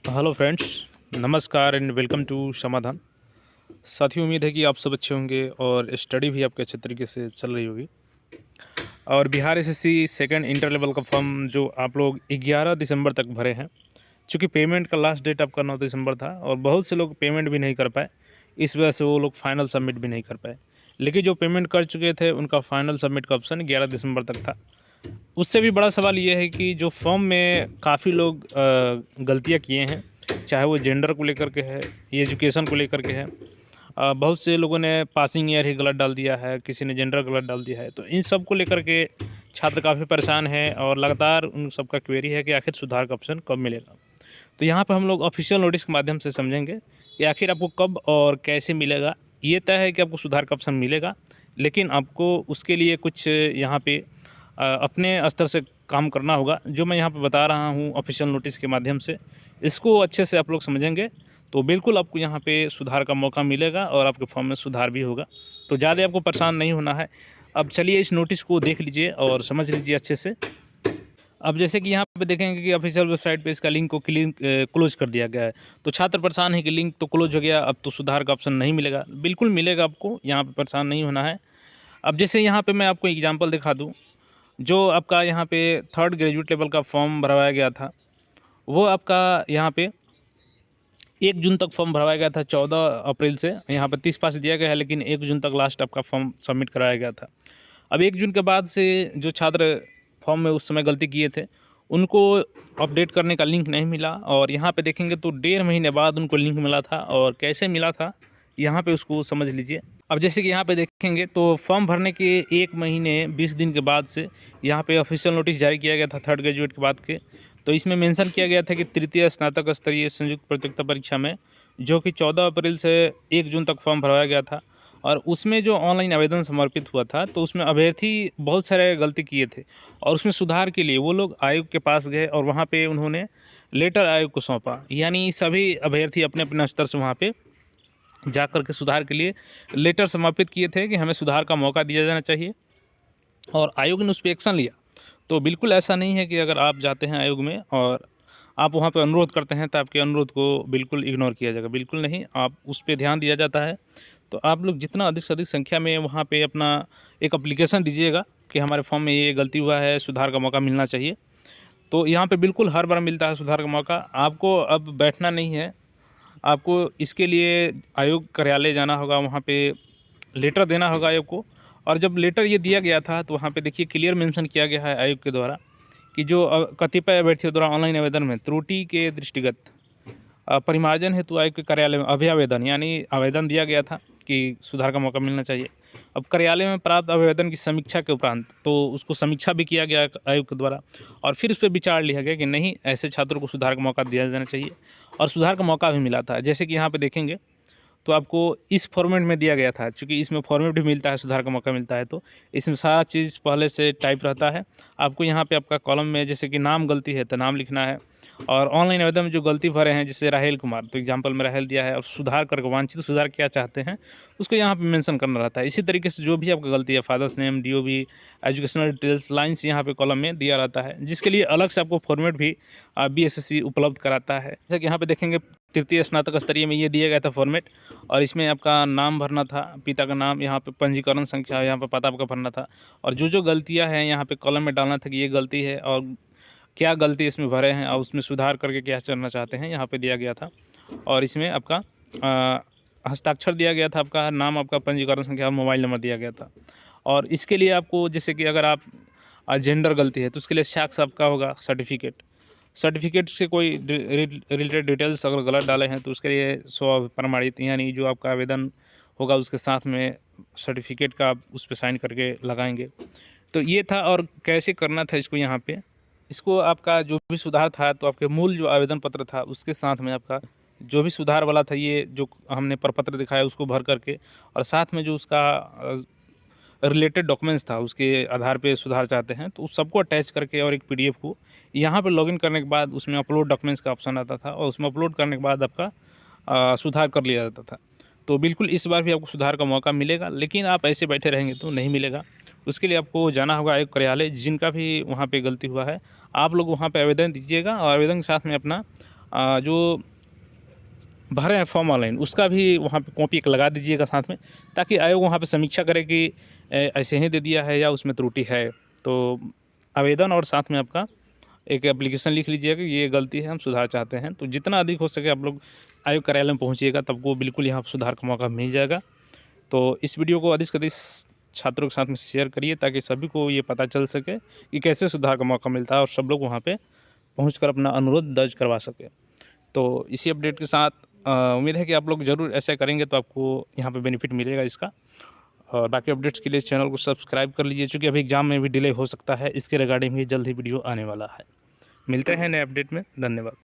Hello friends, नमस्कार and welcome to समाधान। साथियों, उम्मीद है कि आप सब अच्छे होंगे और स्टडी भी आपके अच्छे तरीके से चल रही होगी। और Bihar SSC second inter level का फॉर्म जो आप लोग 11 दिसंबर तक भरे हैं, चूँकि पेमेंट का लास्ट डेट आपका 9 दिसंबर था और बहुत से लोग पेमेंट भी नहीं कर पाए, इस वजह से वो लोग फाइनल सबमिट भी नहीं कर पाए। लेकिन जो पेमेंट कर चुके थे उनका फाइनल सबमिट का ऑप्शन 11 दिसंबर तक था। उससे भी बड़ा सवाल ये है कि जो फॉर्म में काफ़ी लोग गलतियाँ किए हैं, चाहे वो जेंडर को लेकर के है, एजुकेशन को लेकर के है। बहुत से लोगों ने पासिंग ईयर ही गलत डाल दिया है, किसी ने जेंडर गलत डाल दिया है। तो इन सब को लेकर के छात्र काफ़ी परेशान हैं और लगातार उन सबका क्वेरी है कि आखिर सुधार का ऑप्शन कब मिलेगा। तो यहाँ पे हम लोग ऑफिशियल नोटिस के माध्यम से समझेंगे कि आखिर आपको कब और कैसे मिलेगा। ये तय है कि आपको सुधार का ऑप्शन मिलेगा, लेकिन आपको उसके लिए कुछ यहाँ पे अपने स्तर से काम करना होगा। जो मैं यहाँ पे बता रहा हूँ ऑफिशियल नोटिस के माध्यम से, इसको अच्छे से आप लोग समझेंगे तो बिल्कुल आपको यहाँ पे सुधार का मौका मिलेगा और आपके फॉर्म में सुधार भी होगा। तो ज़्यादा आपको परेशान नहीं होना है। अब चलिए इस नोटिस को देख लीजिए और समझ लीजिए अच्छे से। अब जैसे कि यहाँ पे देखेंगे कि ऑफिशियल वेबसाइट पे इसका लिंक को क्लोज कर दिया गया है। तो छात्र परेशान है कि लिंक तो क्लोज हो गया, अब तो सुधार का ऑप्शन नहीं मिलेगा। बिल्कुल मिलेगा आपको, यहाँ पे परेशान नहीं होना है। अब जैसे यहाँ पे मैं आपको एग्जांपल दिखा दूँ, जो आपका यहाँ पे थर्ड ग्रेजुएट लेवल का फॉर्म भरवाया गया था, वो आपका यहाँ पे 1 जून तक फॉर्म भरवाया गया था। 14 अप्रैल से यहाँ पे 30 पास दिया गया है, लेकिन 1 जून तक लास्ट आपका फॉर्म सबमिट कराया गया था। अब 1 जून के बाद से जो छात्र फॉर्म में उस समय गलती किए थे, उनको अपडेट करने का लिंक नहीं मिला और यहाँ पे देखेंगे तो 1.5 महीने बाद उनको लिंक मिला था। और कैसे मिला था, यहाँ पे उसको समझ लीजिए। अब जैसे कि यहाँ पे देखेंगे तो फॉर्म भरने के 1 महीने 20 दिन के बाद से यहाँ पे ऑफिशियल नोटिस जारी किया गया था थर्ड ग्रेजुएट के बाद के। तो इसमें मेंशन किया गया था कि तृतीय स्नातक स्तरीय संयुक्त प्रतियोगिता परीक्षा में, जो कि 14 अप्रैल से 1 जून तक फॉर्म भरवाया गया था, और उसमें जो ऑनलाइन आवेदन समर्पित हुआ था, तो उसमें अभ्यर्थी बहुत सारे गलती किए थे और उसमें सुधार के लिए वो लोग आयोग के पास गए और वहाँ पे उन्होंने लेटर आयोग को सौंपा। यानी सभी अभ्यर्थी अपने अपने स्तर से वहाँ पे जा कर के सुधार के लिए लेटर समर्पित किए थे कि हमें सुधार का मौका दिया जाना चाहिए, और आयोग ने उस पर एक्शन लिया। तो बिल्कुल ऐसा नहीं है कि अगर आप जाते हैं आयोग में और आप वहाँ पे अनुरोध करते हैं तो आपके अनुरोध को बिल्कुल इग्नोर किया जाएगा। बिल्कुल नहीं, आप उस पर ध्यान दिया जाता है। तो आप लोग जितना अधिक से अधिक संख्या में वहाँ पे अपना एक एप्लीकेशन दीजिएगा कि हमारे फॉर्म में ये गलती हुआ है, सुधार का मौका मिलना चाहिए। तो यहाँ पे बिल्कुल हर बार मिलता है सुधार का मौका। आपको अब बैठना नहीं है, आपको इसके लिए आयोग कार्यालय जाना होगा, वहाँ पे लेटर देना होगा आयोग को। और जब लेटर ये दिया गया था तो वहाँ पे देखिए क्लियर मेंशन किया गया है आयोग के द्वारा कि जो कतिपय अभ्यर्थियों द्वारा ऑनलाइन आवेदन में त्रुटि के दृष्टिगत परिमार्जन हेतु आयोग के कार्यालय में अभ्यावेदन यानी आवेदन दिया गया था कि सुधार का मौका मिलना चाहिए। अब कार्यालय में प्राप्त आवेदन की समीक्षा के उपरांत तो उसको समीक्षा भी किया गया आयोग के द्वारा, और फिर उस पर विचार लिया गया कि नहीं, ऐसे छात्रों को सुधार का मौका दिया जाना चाहिए, और सुधार का मौका भी मिला था। जैसे कि यहाँ पे देखेंगे तो आपको इस फॉर्मेट में दिया गया था, क्योंकि इसमें फॉर्मेट भी मिलता है, सुधार का मौका मिलता है, तो इसमें सारा चीज़ पहले से टाइप रहता है। आपको यहाँ पे आपका कॉलम में जैसे कि नाम गलती है तो नाम लिखना है, और ऑनलाइन आवेदन में जो गलती भरे हैं जैसे राहेल कुमार, तो एग्जाम्पल में राहेल दिया है, और सुधार करके वांछित सुधार क्या चाहते हैं उसको यहाँ पे मेंशन करना रहता है। इसी तरीके से जो भी आपका गलती है, father's name, DOB, educational details, lines यहाँ पे कॉलम में दिया रहता है, जिसके लिए अलग से आपको फॉर्मेट भी BSSC उपलब्ध कराता है। जैसे कि यहाँ पे देखेंगे तृतीय स्नातक स्तरीय में ये दिया गया था फॉर्मेट, और इसमें आपका नाम भरना था, पिता का नाम, यहाँ पे पंजीकरण संख्या, यहाँ पे पता आपका भरना था, और जो गलतियाँ हैं यहाँ पे कॉलम में डालना था कि ये गलती है और क्या गलती इसमें भरे हैं और उसमें सुधार करके क्या करना चाहते हैं, यहाँ पे दिया गया था। और इसमें आपका हस्ताक्षर दिया गया था, आपका नाम, आपका पंजीकरण संख्या और मोबाइल नंबर दिया गया था। और इसके लिए आपको जैसे कि अगर आप जेंडर गलती है तो उसके लिए साक्ष्य आपका होगा सर्टिफिकेट से कोई रिलेटेड डिटेल्स अगर गलत डाले हैं तो उसके लिए स्व प्रमाणित, यानी जो आपका आवेदन होगा उसके साथ में सर्टिफिकेट का आप उस पर साइन करके लगाएंगे। तो ये था, और कैसे करना था इसको। यहाँ पे इसको आपका जो भी सुधार था तो आपके मूल जो आवेदन पत्र था उसके साथ में आपका जो भी सुधार वाला था, ये जो हमने प्रपत्र दिखाया उसको भर करके, और साथ में जो उसका रिलेटेड डॉक्यूमेंट्स था उसके आधार पे सुधार चाहते हैं तो उस सबको अटैच करके और एक PDF को यहाँ पे लॉगिन करने के बाद उसमें अपलोड डॉक्यूमेंट्स का ऑप्शन आता था, और उसमें अपलोड करने के बाद आपका सुधार कर लिया जाता था। तो बिल्कुल इस बार भी आपको सुधार का मौका मिलेगा, लेकिन आप ऐसे बैठे रहेंगे तो नहीं मिलेगा। उसके लिए आपको जाना होगा आयोग कार्यालय। जिनका भी वहाँ पे गलती हुआ है, आप लोग वहाँ पे आवेदन दीजिएगा, और आवेदन के साथ में अपना जो भरे हैं फॉर्म ऑनलाइन, उसका भी वहाँ पे कॉपी एक लगा दीजिएगा साथ में, ताकि आयोग वहाँ पे समीक्षा करे कि ऐसे ही दे दिया है या उसमें त्रुटि है। तो आवेदन और साथ में आपका एक एप्लीकेशन लिख लीजिएगा कि ये गलती है, हम सुधार चाहते हैं। तो जितना अधिक हो सके आप लोग आयोग कार्यालय में पहुँचिएगा, तब को बिल्कुल यहाँ सुधार का मौका मिल जाएगा। तो इस वीडियो को अधिक से अधिक छात्रों के साथ में शेयर करिए, ताकि सभी को ये पता चल सके कि कैसे सुधार का मौका मिलता है और सब लोग वहाँ पे पहुँचकर अपना अनुरोध दर्ज करवा सके। तो इसी अपडेट के साथ उम्मीद है कि आप लोग ज़रूर ऐसा करेंगे तो आपको यहाँ पे बेनिफिट मिलेगा इसका। और बाकी अपडेट्स के लिए चैनल को सब्सक्राइब कर लीजिए, चूँकि अभी एग्ज़ाम में भी डिले हो सकता है, इसके रिगार्डिंग भी जल्द ही वीडियो आने वाला है। मिलते हैं नए अपडेट में। धन्यवाद।